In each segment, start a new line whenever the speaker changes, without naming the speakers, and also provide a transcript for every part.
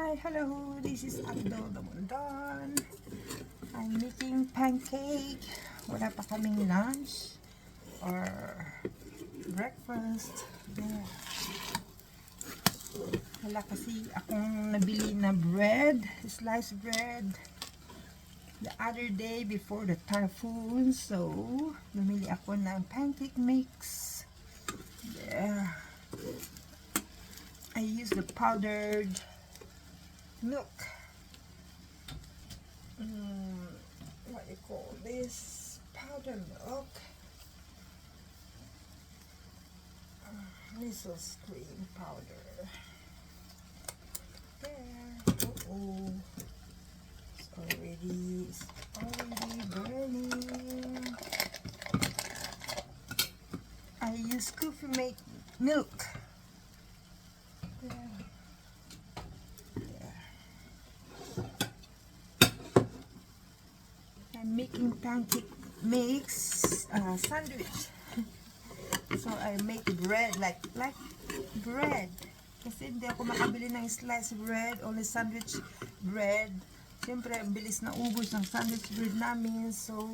Hi, hello, this is Abdo Damondon. I'm making pancake. Wala pa kaming lunch or breakfast. Yeah. Wala kasi akong nabili na bread, sliced bread, the other day before the typhoon. So, bumili ako ng pancake mix. There. I use the powdered milk. What do you call this? Powdered milk. Measles cream powder. There. Oh, it's already burning. I use coffee mate milk. There. I'm making pancake mix sandwich. So I make bread like bread. Kasi hindi ako makabili ng sliced bread, only sandwich bread. Siyempre, ang bilis na ubos ng sandwich bread namin. So,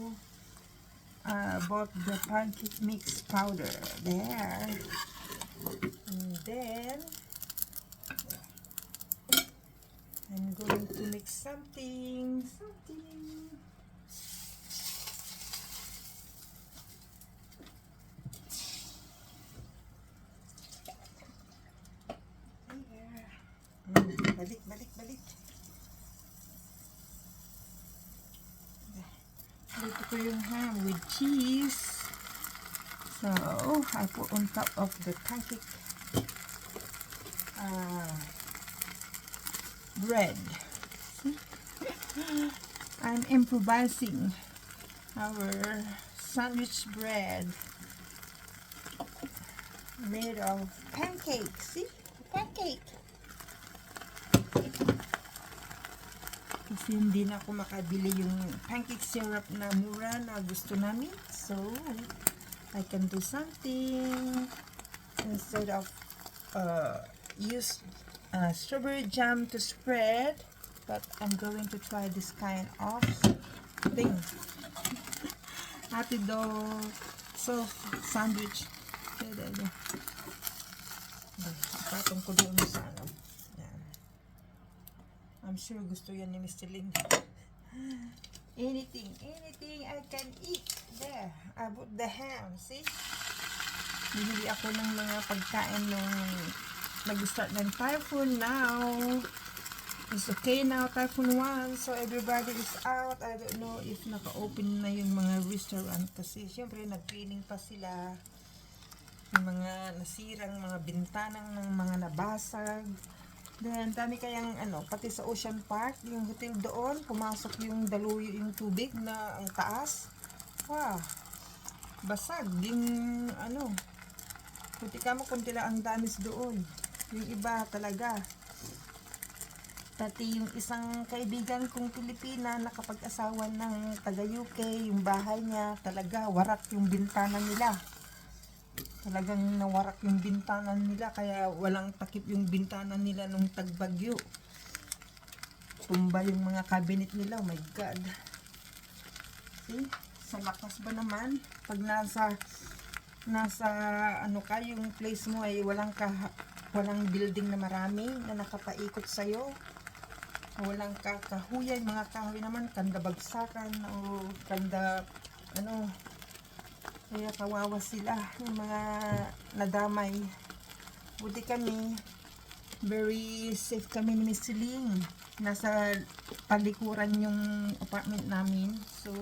bought the pancake mix powder. There. And then, I'm going to mix something. Balik. Dito ko yung ham with cheese. So, I put on top of the pancake bread. See? I'm improvising our sandwich bread made of pancake. See? Pancake. Kasi hindi na ako makabili yung pancake syrup na mura na gusto namin. So, I can do something instead of use strawberry jam to spread. But I'm going to try this kind of thing. Happy dough soft sandwich. Ipatong ko doon sa ano. I'm sure gusto yan ni Mr. Ling. Anything I can eat. There, I put the ham, see? Bibili ako ng mga pagkain nung nag-start ng typhoon now. It's okay now, typhoon 1, so everybody is out. I don't know if naka-open na yung mga restaurant kasi syempre nag-cleaning pa sila. Yung mga nasirang mga bintanang ng mga nabasag. Then, dami kayang pati sa Ocean Park, yung hotel doon, pumasok yung daluyo, yung tubig na ang taas. Wow, basag, yung kunti ka mo, kunti lang ang damis doon. Yung iba talaga. Pati yung isang kaibigan kong Pilipina, nakapag-asawa ng taga-UK, yung bahay niya, talaga, warak yung bintana nila. Talagang nawarak yung bintana nila, kaya walang takip yung bintana nila nung tagbagyo. Tumba yung mga cabinet nila, oh my God. See? Sa lakas ba naman? Pag nasa yung place mo ay walang building na marami na nakapaikot sa'yo. Walang kahoy, mga kahoy naman, kanda bagsakan o kanda, kaya kawawa sila, yung mga nadamay. Buti kami, very safe kami ni Miss Ling. Nasa palikuran yung apartment namin. So,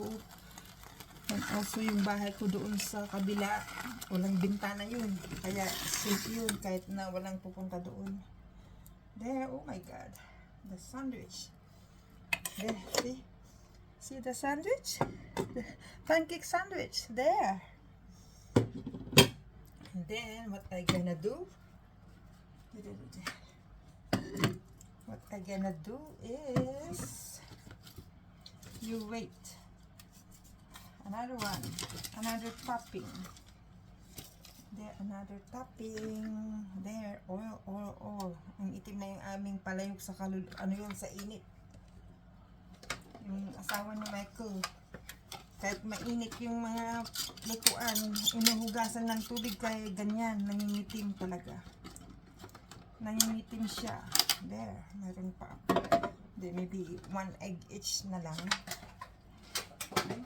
and also yung bahay ko doon sa kabila, walang bintana yun. Kaya safe yun kahit na walang pupunta doon. There, oh my God. The sandwich. There, see? See the sandwich? The pancake sandwich. There. And then, what I gonna do? What I gonna do is, you wait. Another one. Another topping. There, another topping. There, oil, oil, oil. Ang itim na yung aming palayok sa ano yun, sa init. Yung asawa ni Michael. Kahit mainit yung mga lutuan, inuhugasan ng tubig kaya ganyan, nangingitim talaga. Nangingitim siya. There, meron pa ako. There, maybe 1 egg each na lang. Okay.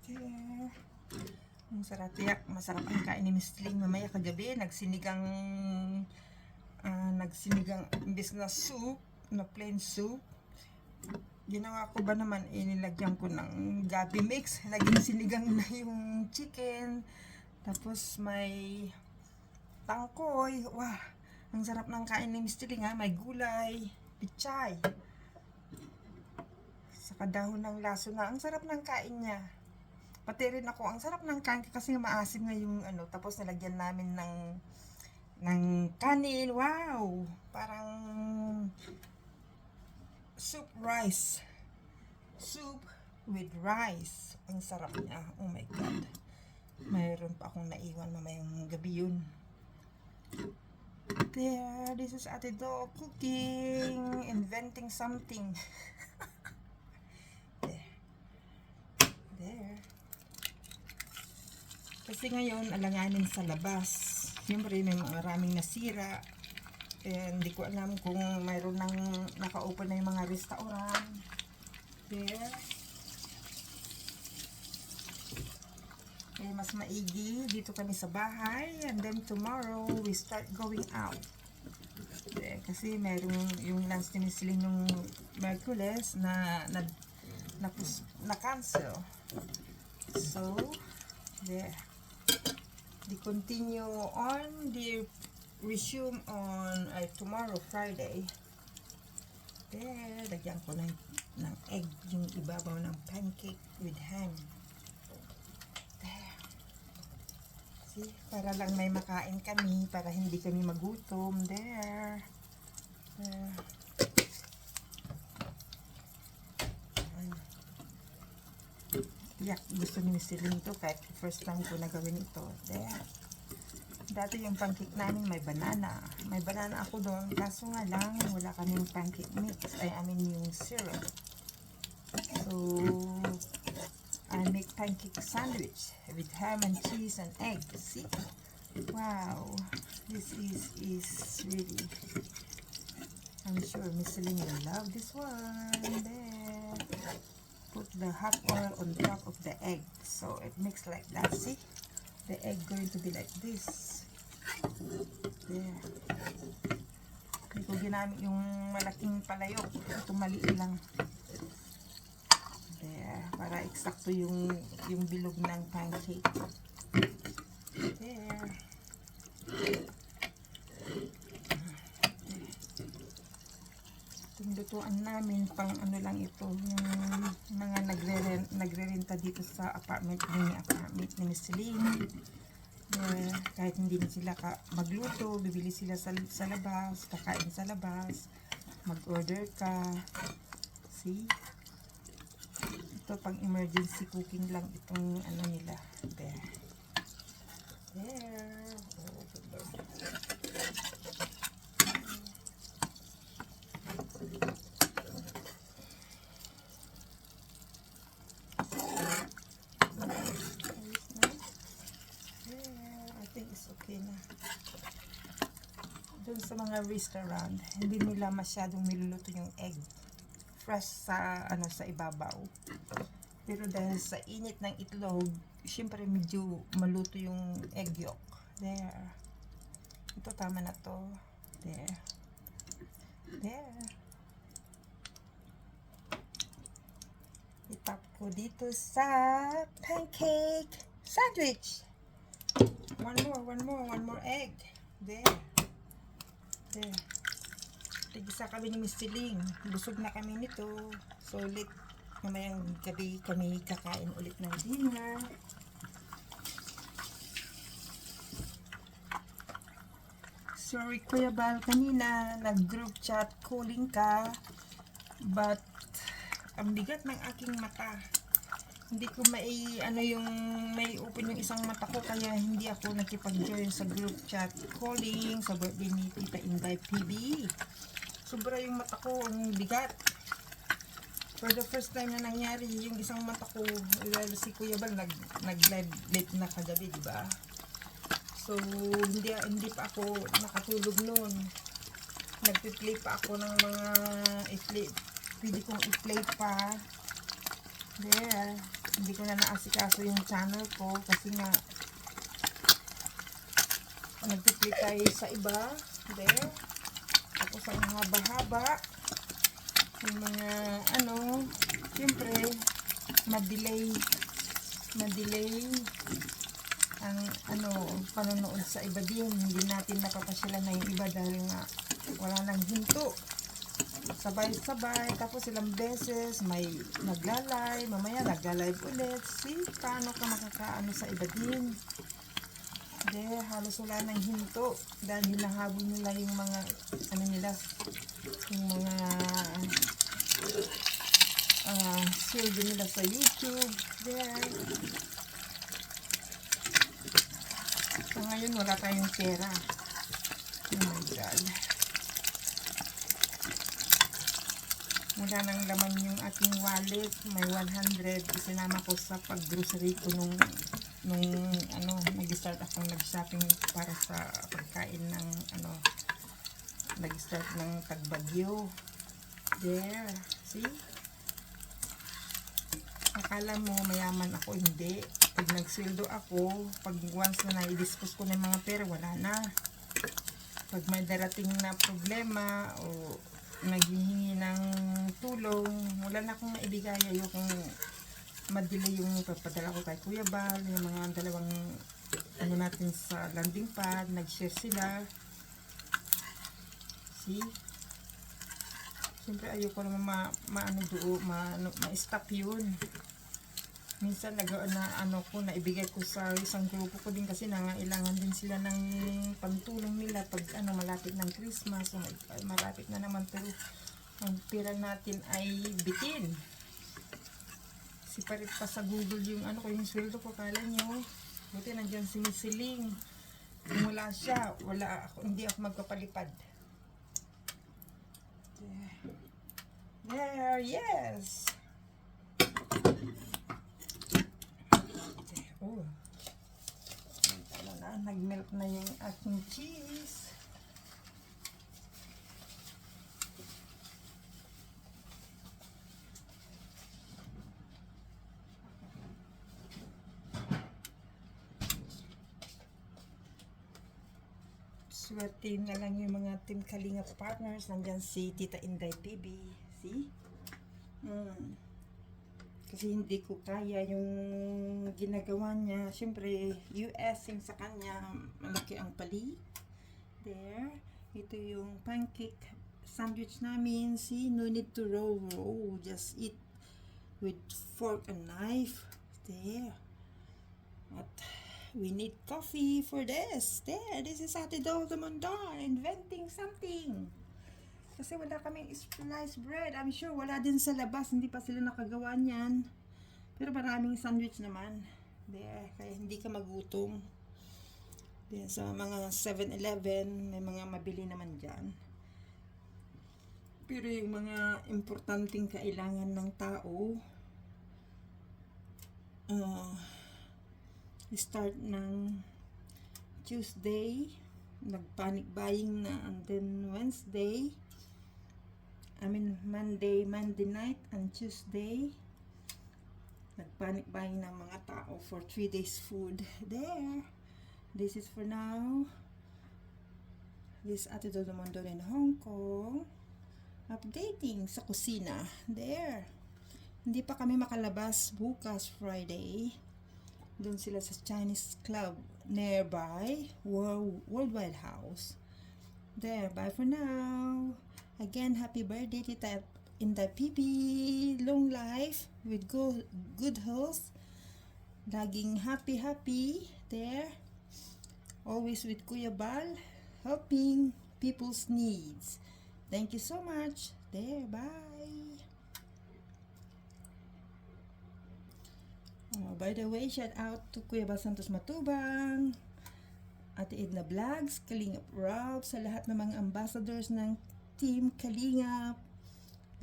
There. Ang sarap, tiyak, masarap ang kain ni Miss Ling mamaya kagabi. Nagsinigang, imbis na soup, na plain soup. Ginawa ko ba naman, inilagyan ko ng gabi mix. Naging sinigang na yung chicken. Tapos may tangkoy. Wah, ang sarap ng kain ni Miss Ling ha. May gulay, pichay. Saka dahon ng laso na. Ang sarap ng kain niya. Pati rin ako, ang sarap ng kanin kasi maasim na yung ano, tapos nilagyan namin ng kanin. Wow! Parang soup rice. Soup with rice. Ang sarap niya. Oh my God. Mayroon pa akong naiwan mamayang gabi yun. There, this is Ate Do cooking, inventing something. There. Kasi ngayon, alanganin sa labas. Siyempre, may maraming nasira. And hindi ko alam kung mayroon nang naka-open na yung mga restaurant. There. Eh, mas maigi. Dito kami sa bahay. And then tomorrow, we start going out. There. Kasi mayroon yung lunch ni Miss Ling nung Merkules na cancel. So, there. They continue on, they resume on tomorrow, Friday. There, lagyan ko ng egg, yung ibabaw ng pancake with ham. There. See, para lang may makain kami, para hindi kami magutom. There. There. Yak, gusto ni Miss Ling to kahit first time ko na gawin ito. There. Dati yung pancake namin may banana. May banana ako doon. Kaso nga lang, wala kaming pancake mix. I mean yung syrup. So, I make pancake sandwich with ham and cheese and egg. See? Wow. This is really, I'm sure Miss Ling will love this one. There. Put the hot oil on top of the egg. So, it makes like that. See? The egg going to be like this. There. Hindi ko ginamit yung malaking palayok. Ito maliit lang. There. Para eksakto yung bilog ng pancake. There. Itong lutuan namin, pang ano lang ito, yung mga nagre-renta dito sa apartment ni Miss Ling. Kahit hindi na sila magluto, bibili sila sa labas, kakain sa labas, mag-order ka. See? Ito pang emergency cooking lang itong ano nila. There. There. Oh, good Lord. Okay na. Doon sa mga restaurant, hindi nila masyadong niluluto yung egg fresh sa sa ibabaw. Pero dahil sa init ng itlog, syempre medyo maluto yung egg yolk. There. Ito tama na to. There. There. Itap ko dito sa pancake sandwich. One more egg. There. There. Tigisa kami ni Miss Ling. Busog na kami nito. So, ulit, mamayang gabi kami kakain ulit ng dinner. Sorry Kuya Bal, kanina nag-group chat calling ka, but ang bigat ng aking mata. Hindi ko may open yung isang mata ko, kaya hindi ako nakipag-join sa group chat calling sa birthday ni Tita Inday PB. Sobra yung mata ko, ang bigat. For the first time na nangyari yung isang mata ko, si Kuya Bal nag-live late na kagabi, di ba? So, hindi pa ako nakatulog noon. Nagpi-play pa ako ng mga pwede kong i-play pa. There. Hindi ko na naasikaso yung channel ko kasi nga nagpi-play tayo sa iba. There. Tapos ang haba-haba. Yung mga siyempre, madelay ang panonood sa iba din. Hindi natin napapasyalan na yung iba dahil nga wala nang hinto. Sabay-sabay, tapos ilang beses may naglalay, mamaya naglalay ulit. See, paano ka makakaano sa iba din? Halos wala nang hinto dahil hinahabol nila yung mga yung mga sweldo nila sa YouTube. So ngayon wala tayong pera. Oh my God. Wala nang laman yung aking wallet. May 100. Isinama ko sa pag-grocery ko nung nag-start akong nag-shopping para sa pagkain ng nag-start ng tagbagyo. There. See? Akala mo mayaman ako, hindi. Pag nagsweldo ako, pag once na na-dispose ko ng mga pera, wala na. Pag may darating na problema o naghihingi ng tulong, wala na akong maibigay. Ayokong madili yung papadala ko kay Kuya Bal, yung mga dalawang natin sa landing pad, nag-share sila. See? Siyempre ayoko naman ma-stop yun. Minsan naibigay ko sa isang grupo ko din kasi nangailangan din sila ng pantulong nila pag malapit ng Christmas. So, malapit na naman, pero ang pera natin ay bitin. Siparit pa sa Google yung yung sweldo ko, kala nyo. Buti nandiyan si Miss Siling. Kung wala siya, hindi ako magpapalipad. There, yes. Oh. Nag-melt na yung aking cheese. Swerte na lang yung mga Team Kalingap partners. Nandyan si Tita Inday PB. See? Kasi hindi ko kaya yung ginagawa niya. Siyempre, US yung sa kanya, malaki ang pali. There. Ito yung pancake sandwich namin. See, no need to roll. Just eat with fork and knife. There. At we need coffee for this. There, this is Ate Dol de Mondon inventing something. Kasi wala kaming sliced bread. I'm sure wala din sa labas. Hindi pa sila nakagawa niyan. Pero maraming sandwich naman. There. Kaya hindi ka magutom. There, sa mga 7-Eleven, may mga mabili naman dyan. Pero yung mga importanteng kailangan ng tao, start ng Tuesday, nag-panic buying na, and then Monday night and Tuesday, nag-panic buying ng mga tao for 3 days food. There. This is for now. This Ate Dol de Mondon in Hong Kong. Updating sa kusina. There. Hindi pa kami makalabas bukas Friday. Doon sila sa Chinese club nearby Worldwide House. There. Bye for now. Again, happy birthday Tita Inday PB. Long life with good health. Laging happy. There. Always with Kuya Bal. helping people's needs. Thank you so much. There, bye. Oh, by the way, shout out to Kuya Bal Santos Matubang, Ate Edna Vlogs, Kalingap Rob, sa lahat ng mga ambassadors ng Team Kalingap.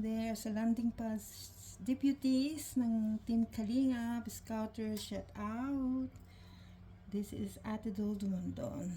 There, sa landing pads, deputies ng Team Kalingap, Scouters, shout out. This is Ate Dol Dumondon.